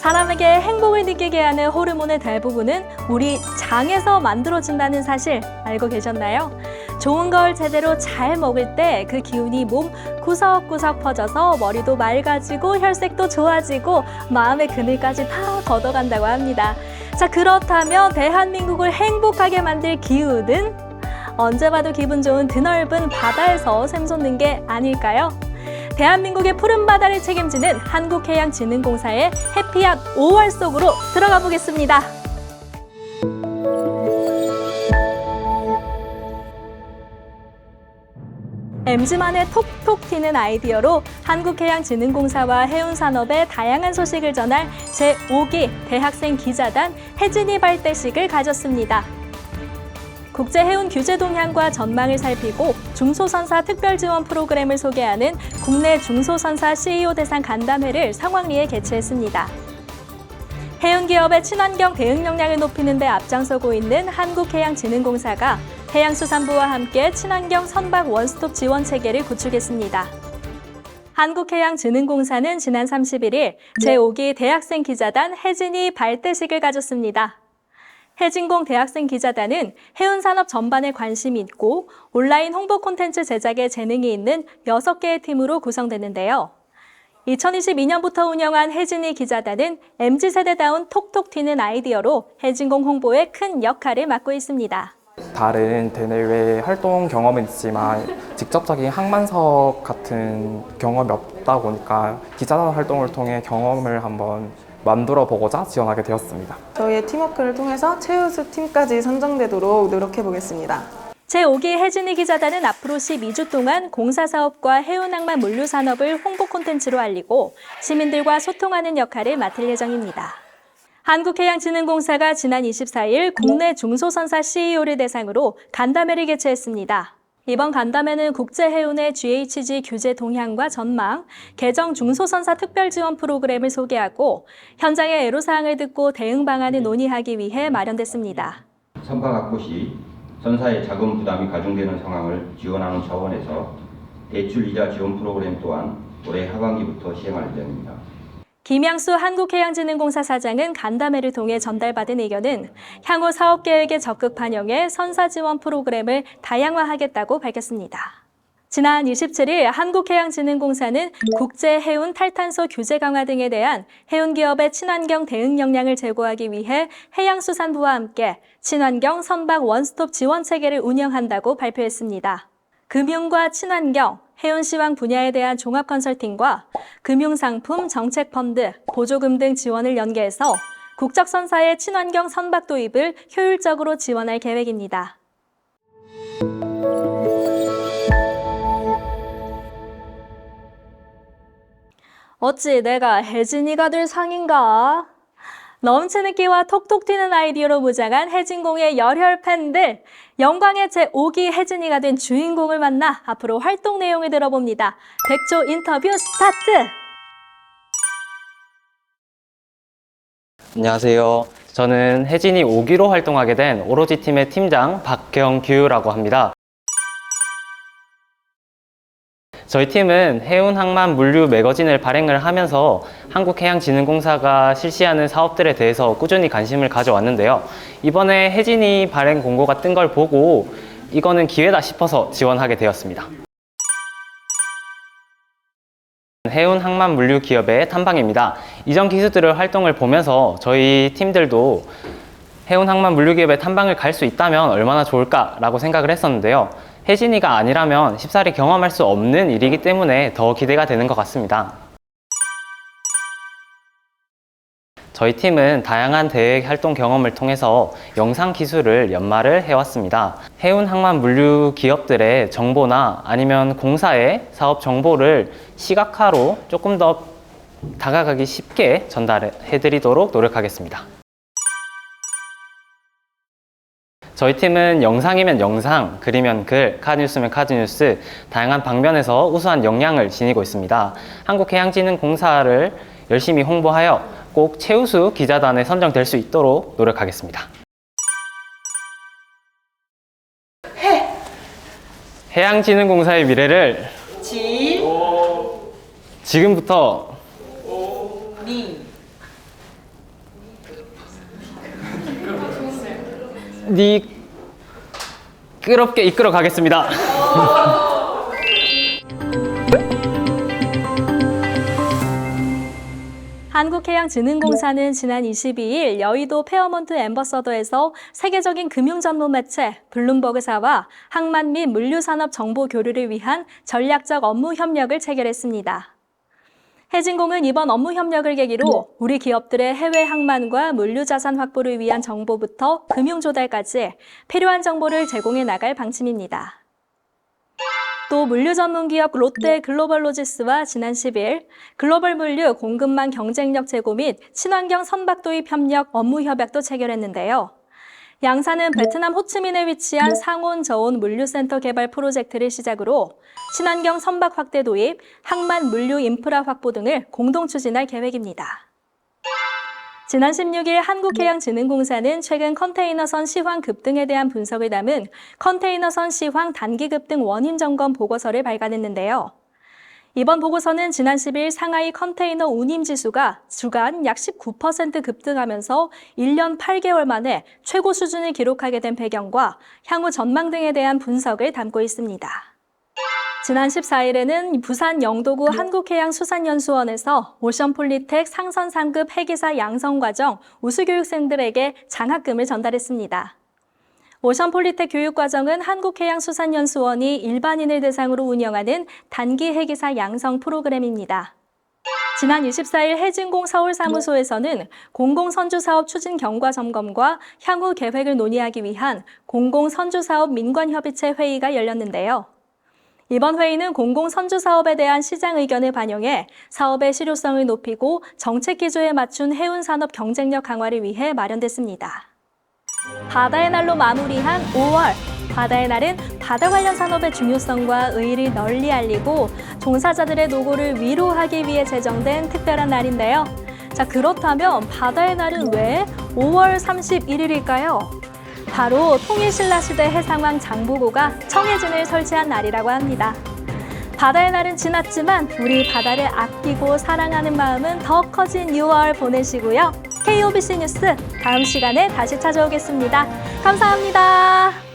사람에게 행복을 느끼게 하는 호르몬의 대부분은 우리 장에서 만들어진다는 사실 알고 계셨나요? 좋은 걸 제대로 잘 먹을 때 그 기운이 몸 구석구석 퍼져서 머리도 맑아지고 혈색도 좋아지고 마음의 그늘까지 다 걷어간다고 합니다. 자, 그렇다면 대한민국을 행복하게 만들 기운은 언제 봐도 기분 좋은 드넓은 바다에서 샘솟는 게 아닐까요? 대한민국의 푸른 바다를 책임지는 한국해양진흥공사의 해피한 5월 속으로 들어가 보겠습니다. MZ만의 톡톡 튀는 아이디어로 한국해양진흥공사와 해운산업의 다양한 소식을 전할 제5기 대학생 기자단 혜진이 발대식을 가졌습니다. 국제해운 규제 동향과 전망을 살피고 중소선사 특별지원 프로그램을 소개하는 국내 중소선사 CEO 대상 간담회를 상황리에 개최했습니다. 해운기업의 친환경 대응 역량을 높이는 데 앞장서고 있는 한국해양진흥공사가 해양수산부와 함께 친환경 선박 원스톱 지원 체계를 구축했습니다. 한국해양진흥공사는 지난 31일 제5기 대학생 기자단 혜진이 발대식을 가졌습니다. 해진공 대학생 기자단은 해운산업 전반에 관심이 있고 온라인 홍보 콘텐츠 제작에 재능이 있는 6개의 팀으로 구성되는데요. 2022년부터 운영한 혜진이 기자단은 MZ세대다운 톡톡 튀는 아이디어로 해진공 홍보에 큰 역할을 맡고 있습니다. 다른 대내외 활동 경험은 있지만 직접적인 항만석 같은 경험이 없다 보니까 기자단 활동을 통해 경험을 한번 만들어 보고자 지원하게 되었습니다. 저희의 팀워크를 통해서 최우수 팀까지 선정되도록 노력해 보겠습니다. 제5기 혜진이 기자단은 앞으로 12주 동안 공사사업과 해운항만 물류산업을 홍보 콘텐츠로 알리고 시민들과 소통하는 역할을 맡을 예정입니다. 한국해양진흥공사가 지난 24일 국내 중소선사 CEO를 대상으로 간담회를 개최했습니다. 이번 간담회는 국제해운의 GHG 규제 동향과 전망, 개정 중소선사 특별지원 프로그램을 소개하고 현장의 애로사항을 듣고 대응 방안을 논의하기 위해 마련됐습니다. 선박 확보 시 선사의 자금 부담이 가중되는 상황을 지원하는 차원에서 대출 이자 지원 프로그램 또한 올해 하반기부터 시행할 예정입니다. 김양수 한국해양진흥공사 사장은 간담회를 통해 전달받은 의견은 향후 사업계획에 적극 반영해 선사 지원 프로그램을 다양화하겠다고 밝혔습니다. 지난 27일 한국해양진흥공사는 국제해운 탈탄소 규제 강화 등에 대한 해운기업의 친환경 대응 역량을 제고하기 위해 해양수산부와 함께 친환경 선박 원스톱 지원 체계를 운영한다고 발표했습니다. 금융과 친환경, 해운시황 분야에 대한 종합 컨설팅과 금융상품, 정책펀드, 보조금 등 지원을 연계해서 국적선사의 친환경 선박 도입을 효율적으로 지원할 계획입니다. 어찌 내가 혜진이가 될 상인가? 넘치는 끼와 톡톡 튀는 아이디어로 무장한 혜진공의 열혈 팬들, 영광의 제5기 혜진이가 된 주인공을 만나 앞으로 활동 내용을 들어봅니다. 백조 인터뷰 스타트! 안녕하세요. 저는 혜진이 5기로 활동하게 된 오로지 팀의 팀장 박경규라고 합니다. 저희 팀은 해운항만 물류 매거진을 발행을 하면서 한국해양진흥공사가 실시하는 사업들에 대해서 꾸준히 관심을 가져왔는데요. 이번에 혜진이 발행 공고가 뜬 걸 보고 이거는 기회다 싶어서 지원하게 되었습니다. 해운항만 물류 기업의 탐방입니다. 이전 기수들의 활동을 보면서 저희 팀들도 해운항만 물류 기업의 탐방을 갈 수 있다면 얼마나 좋을까라고 생각을 했었는데요. 혜진이가 아니라면 쉽사리 경험할 수 없는 일이기 때문에 더 기대가 되는 것 같습니다. 저희 팀은 다양한 대외 활동 경험을 통해서 영상 기술을 연마를 해왔습니다. 해운항만 물류 기업들의 정보나 아니면 공사의 사업 정보를 시각화로 조금 더 다가가기 쉽게 전달해드리도록 노력하겠습니다. 저희 팀은 영상이면 영상, 글이면 글, 카드뉴스면 카드뉴스, 다양한 방면에서 우수한 역량을 지니고 있습니다. 한국해양진흥공사를 열심히 홍보하여 꼭 최우수 기자단에 선정될 수 있도록 노력하겠습니다. 해양진흥공사의 미래를 지금부터 미끄럽게 이끌어 가겠습니다. 한국해양진흥공사는 지난 22일 여의도 페어몬트 앰버서더에서 세계적인 금융 전문 매체 블룸버그사와 항만 및 물류산업 정보 교류를 위한 전략적 업무 협력을 체결했습니다. 해진공은 이번 업무 협력을 계기로 우리 기업들의 해외 항만과 물류 자산 확보를 위한 정보부터 금융 조달까지 필요한 정보를 제공해 나갈 방침입니다. 또 물류 전문 기업 롯데 글로벌로지스와 지난 10일 글로벌 물류 공급망 경쟁력 제고 및 친환경 선박 도입 협력 업무 협약도 체결했는데요. 양사는 베트남 호치민에 위치한 상온 저온 물류센터 개발 프로젝트를 시작으로 친환경 선박 확대 도입, 항만 물류 인프라 확보 등을 공동 추진할 계획입니다. 지난 16일 한국해양진흥공사는 최근 컨테이너선 시황 급등에 대한 분석을 담은 컨테이너선 시황 단기 급등 원인 점검 보고서를 발간했는데요. 이번 보고서는 지난 10일 상하이 컨테이너 운임 지수가 주간 약 19% 급등하면서 1년 8개월 만에 최고 수준을 기록하게 된 배경과 향후 전망 등에 대한 분석을 담고 있습니다. 지난 14일에는 부산 영도구 한국해양수산연수원에서 오션폴리텍 상선 3급 해기사 양성과정 우수교육생들에게 장학금을 전달했습니다. 오션폴리텍 교육과정은 한국해양수산연수원이 일반인을 대상으로 운영하는 단기 해기사 양성 프로그램입니다. 지난 24일 해진공 서울사무소에서는 공공선주사업 추진 경과 점검과 향후 계획을 논의하기 위한 공공선주사업 민관협의체 회의가 열렸는데요. 이번 회의는 공공선주사업에 대한 시장 의견을 반영해 사업의 실효성을 높이고 정책 기조에 맞춘 해운산업 경쟁력 강화를 위해 마련됐습니다. 바다의 날로 마무리한 5월. 바다의 날은 바다 관련 산업의 중요성과 의의를 널리 알리고 종사자들의 노고를 위로하기 위해 제정된 특별한 날인데요. 자, 그렇다면 바다의 날은 왜 5월 31일일까요? 바로 통일신라시대 해상왕 장보고가 청해진을 설치한 날이라고 합니다. 바다의 날은 지났지만 우리 바다를 아끼고 사랑하는 마음은 더 커진 6월 보내시고요. KOBC 뉴스 다음 시간에 다시 찾아오겠습니다. 감사합니다.